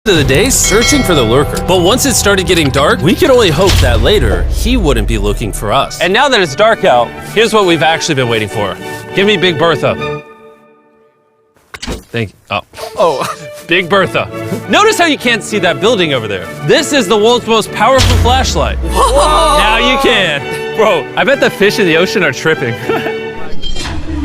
of the day searching for the lurker. But once it started getting dark, we could only hope that later he wouldn't be looking for us. And now that it's dark out, here's what we've actually been waiting for. Give me Big Bertha. Thank you. Oh, Big Bertha. Notice how you can't see that building over there. This is the world's most powerful flashlight. Whoa. Now you can. Bro, I bet the fish in the ocean are tripping.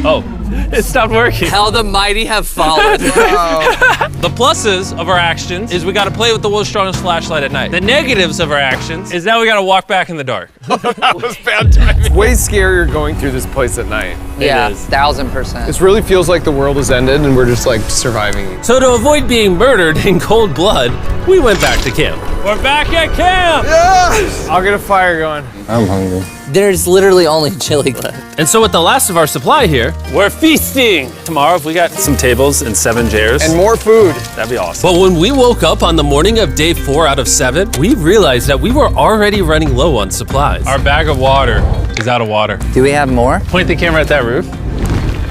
Oh, it stopped working. How the mighty have fallen. The pluses of our actions is we gotta play with the world's strongest flashlight at night. The negatives of our actions is now we gotta walk back in the dark. That was bad timing. It's way scarier going through this place at night. Yeah, 1000%. This really feels like the world has ended and we're just like surviving. So to avoid being murdered in cold blood, we went back to camp. We're back at camp! Yes! I'll get a fire going. I'm hungry. There's literally only chili left. And so with the last of our supply here, we're feasting. Tomorrow, if we got some tables and 7 chairs. And more food. That'd be awesome. But when we woke up on the morning of day 4 out of 7, we realized that we were already running low on supplies. Our bag of water is out of water. Do we have more? Point the camera at that roof.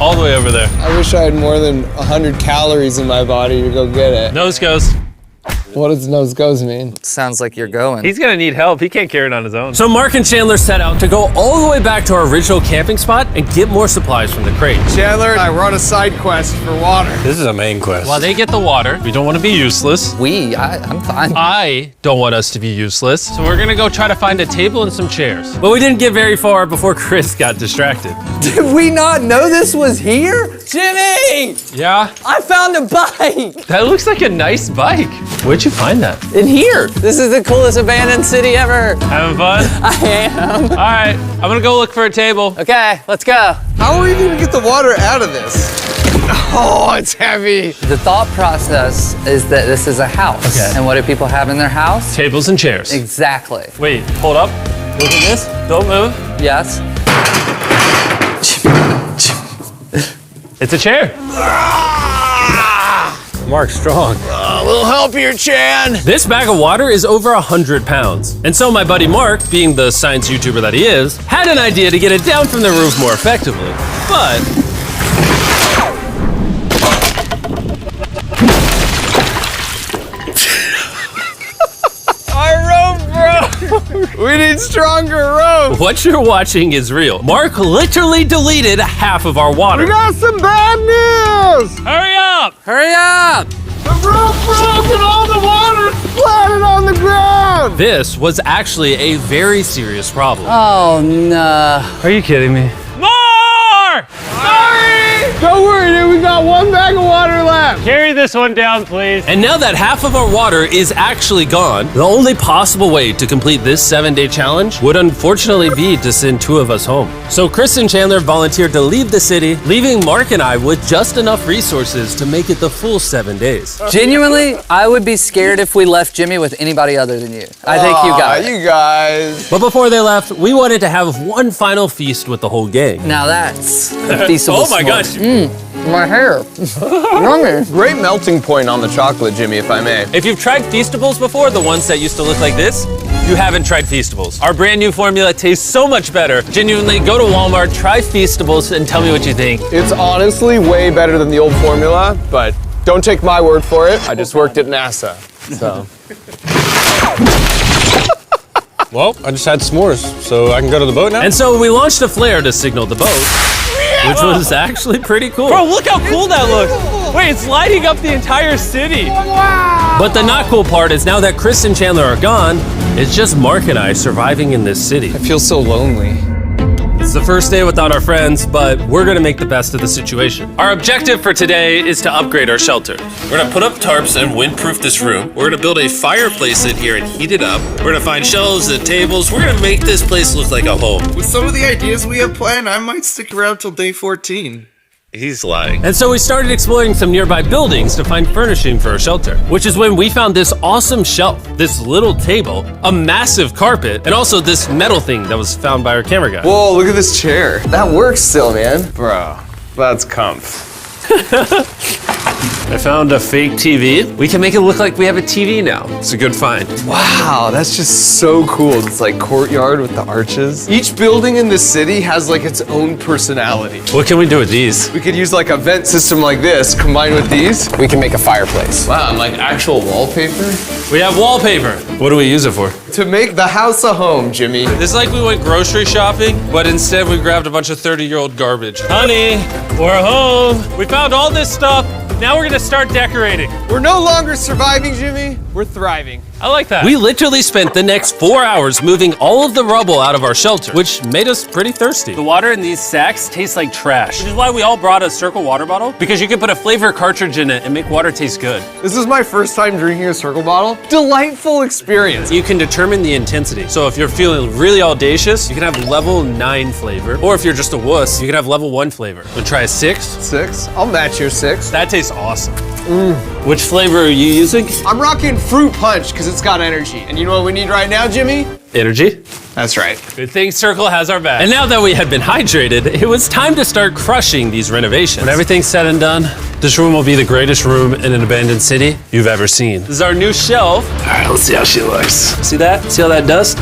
All the way over there. I wish I had more than 100 calories in my body to go get it. Nose goes. What does nose goes mean? Sounds like you're going. He's gonna need help. He can't carry it on his own. So Mark and Chandler set out to go all the way back to our original camping spot and get more supplies from the crate. Chandler and I were on a side quest for water. This is a main quest. While they get the water, we don't want to be useless. I'm fine. I don't want us to be useless. So we're gonna go try to find a table and some chairs. But we didn't get very far before Chris got distracted. Did we not know this was here? Jimmy! Yeah? I found a bike! That looks like a nice bike. Where'd you find that? In here. This is the coolest abandoned city ever. Having fun? I am. All right, I'm gonna go look for a table. Okay, let's go. How are we gonna get the water out of this? Oh, it's heavy. The thought process is that this is a house. Okay. And what do people have in their house? Tables and chairs. Exactly. Wait, hold up. Look at this. Don't move. Yes. It's a chair. Mark, strong. A little help here, Chan. This bag of water is over 100 pounds. And so my buddy Mark, being the science YouTuber that he is, had an idea to get it down from the roof more effectively. But We need stronger rope. what you're watching is real. Mark literally deleted half of our water. We got some bad news. Hurry up! Hurry up! The rope broke and all the water splattered on the ground. This was actually a very serious problem. Oh, no. Are you kidding me? More! Sorry. Don't worry, dude. We got one bag of water left. Carry this one down, please. And now that half of our water is actually gone, the only possible way to complete this 7-day challenge would unfortunately be to send 2 of us home. So Chris and Chandler volunteered to leave the city, leaving Mark and I with just enough resources to make it the full 7 days. Genuinely, I would be scared if we left Jimmy with anybody other than you. I think you got it. You guys. But before they left, we wanted to have one final feast with the whole gang. Now that's a feasible Oh my gosh. My hair. Yummy. Great melting point on the chocolate, Jimmy, if I may. If you've tried Feastables before, the ones that used to look like this, you haven't tried Feastables. Our brand new formula tastes so much better. Genuinely, go to Walmart, try Feastables, and tell me what you think. It's honestly way better than the old formula, but don't take my word for it. I just worked at NASA, so. Well, I just had s'mores, so I can go to the boat now? And so we launched a flare to signal the boat, which was actually pretty cool. Bro, look how cool that looks. Wait, it's lighting up the entire city. Wow. But the not cool part is now that Chris and Chandler are gone, it's just Mark and I surviving in this city. I feel so lonely. It's the first day without our friends, but we're gonna make the best of the situation. Our objective for today is to upgrade our shelter. We're gonna put up tarps and windproof this room. We're gonna build a fireplace in here and heat it up. We're gonna find shelves and tables. We're gonna make this place look like a home. With some of the ideas we have planned, I might stick around till day 14. He's lying. And so we started exploring some nearby buildings to find furnishing for our shelter, which is when we found this awesome shelf, this little table, a massive carpet, and also this metal thing that was found by our camera guy. Whoa, look at this chair. That works still, man. Bro, that's comf. I I found a fake TV. We can make it look like we have a TV now. It's a good find. Wow, that's just so cool. It's like courtyard with the arches. Each building in the city has like its own personality. What can we do with these? We could use like a vent system like this, combined with these. We can make a fireplace. Wow, and like actual wallpaper? We have wallpaper. What do we use it for? To make the house a home, Jimmy. It's like we went grocery shopping, but instead we grabbed a bunch of 30-year-old garbage. Honey, we're home. We found all this stuff. Now we're gonna start decorating. We're no longer surviving, Jimmy. We're thriving. I like that. We literally spent the next 4 hours moving all of the rubble out of our shelter, which made us pretty thirsty. The water in these sacks tastes like trash, which is why we all brought a Circle water bottle, because you can put a flavor cartridge in it and make water taste good. This is my first time drinking a Circle bottle. Delightful experience. You can determine the intensity. So if you're feeling really audacious, you can have level 9 flavor. Or if you're just a wuss, you can have level 1 flavor. Wanna try a 6? 6? I'll match your 6. That tastes awesome. Which flavor are you using? I'm rocking Fruit Punch because it's got energy. And you know what we need right now, Jimmy? Energy. That's right. Good thing Circle has our back. And now that we had been hydrated, it was time to start crushing these renovations. When everything's said and done, this room will be the greatest room in an abandoned city you've ever seen. This is our new shelf. All right, let's see how she looks. See that? See all that dust?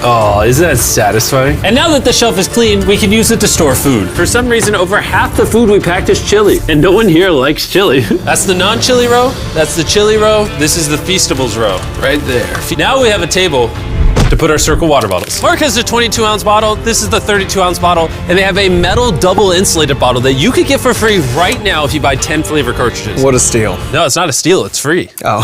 Oh, isn't that satisfying? And now that the shelf is clean, we can use it to store food. For some reason, over half the food we packed is chili, and no one here likes chili. That's the non-chili row, that's the chili row, this is the Feastables row, right there. Now we have a table to put our Circle water bottles. Mark has a 22-ounce bottle, this is the 32-ounce bottle, and they have a metal double insulated bottle that you could get for free right now if you buy 10 flavor cartridges. What a steal. No, it's not a steal, it's free. Oh.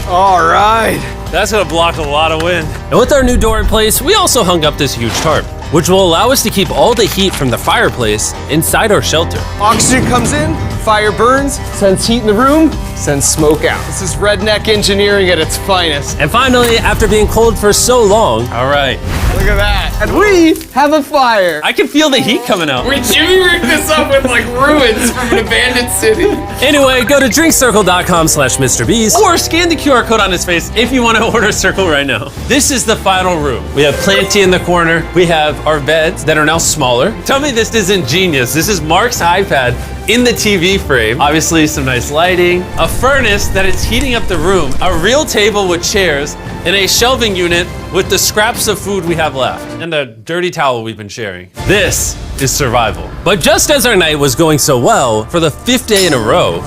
All right. That's gonna block a lot of wind. And with our new door in place, we also hung up this huge tarp, which will allow us to keep all the heat from the fireplace inside our shelter. Oxygen comes in, fire burns, sends heat in the room, sends smoke out. This is redneck engineering at its finest. And finally, after being cold for so long, all right. Look at that. And we have a fire. I can feel the heat coming out. Jimmy rigged this up with like ruins from an abandoned city. Anyway, go to drinkcircle.com/mrbeast or scan the QR code on his face if you want to order Circle right now. This is the final room. We have Planty in the corner. We have our beds that are now smaller. Tell me this isn't genius. This is Mark's iPad in the TV frame. Obviously some nice lighting, a furnace that is heating up the room, a real table with chairs, and a shelving unit with the scraps of food we have left, and a dirty towel we've been sharing. This is survival. But just as our night was going so well, for the 5th day in a row,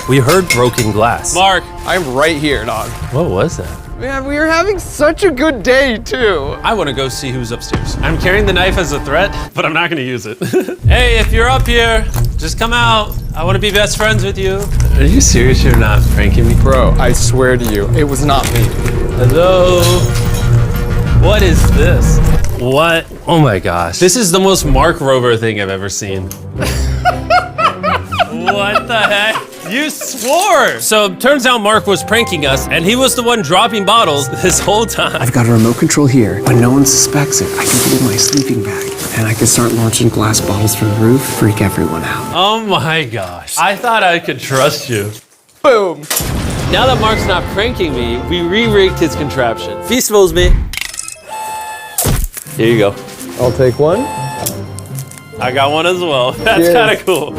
we heard broken glass. Mark. I'm right here, dog. What was that? Man, we are having such a good day, too. I want to go see who's upstairs. I'm carrying the knife as a threat, but I'm not going to use it. Hey, if you're up here, just come out. I want to be best friends with you. Are you serious? You're not pranking me? Bro, I swear to you, it was not me. Hello? What is this? What? Oh my gosh. This is the most Mark Rover thing I've ever seen. What the heck? You swore! So turns out Mark was pranking us, and he was the one dropping bottles this whole time. I've got a remote control here, but no one suspects it. I can put it in my sleeping bag, and I can start launching glass bottles from the roof, freak everyone out. Oh my gosh. I thought I could trust you. Boom. Now that Mark's not pranking me, we re-rigged his contraption. Feastables me. Here you go. I'll take one. I got one as well. That's Cheers. kind of cool.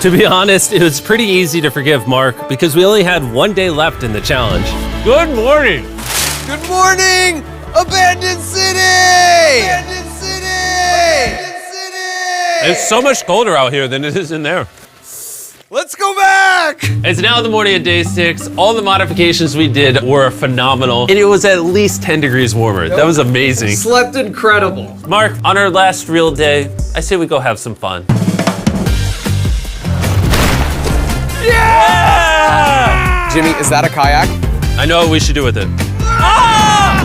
To be honest, it was pretty easy to forgive Mark because we only had 1 day left in the challenge. Good morning. Good morning, abandoned city! Abandoned city! Abandoned city! It's so much colder out here than it is in there. Let's go back! It's now the morning of day 6. All the modifications we did were phenomenal, and it was at least 10 degrees warmer. That was amazing. Slept incredible. Mark, on our last real day, I say we go have some fun. Yeah! Jimmy, is that a kayak? I know what we should do with it. Ah!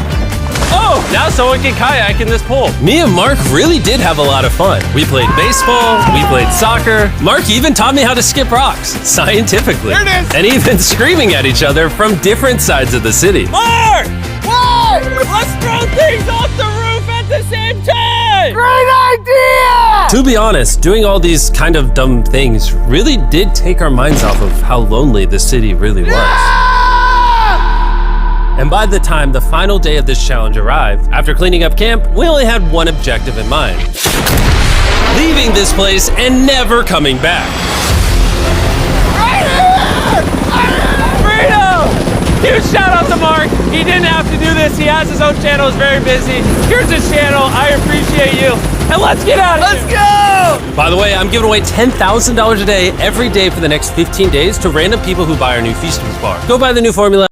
Oh, now someone can kayak in this pool. Me and Mark really did have a lot of fun. We played baseball, we played soccer. Mark even taught me how to skip rocks, scientifically. There it is! And even screaming at each other from different sides of the city. Mark! What? Let's throw things off the roof at the same time! Great idea! To be honest, doing all these kind of dumb things really did take our minds off of how lonely the city really was. And by the time the final day of this challenge arrived, after cleaning up camp, we only had one objective in mind. leaving this place and never coming back. Huge shout out to Mark. He didn't have to do this. He has his own channel. He's very busy. Here's his channel. I appreciate you. And let's get out of here. Let's go! By the way, I'm giving away $10,000 a day every day for the next 15 days to random people who buy our new Feastables bar. Go buy the new formula.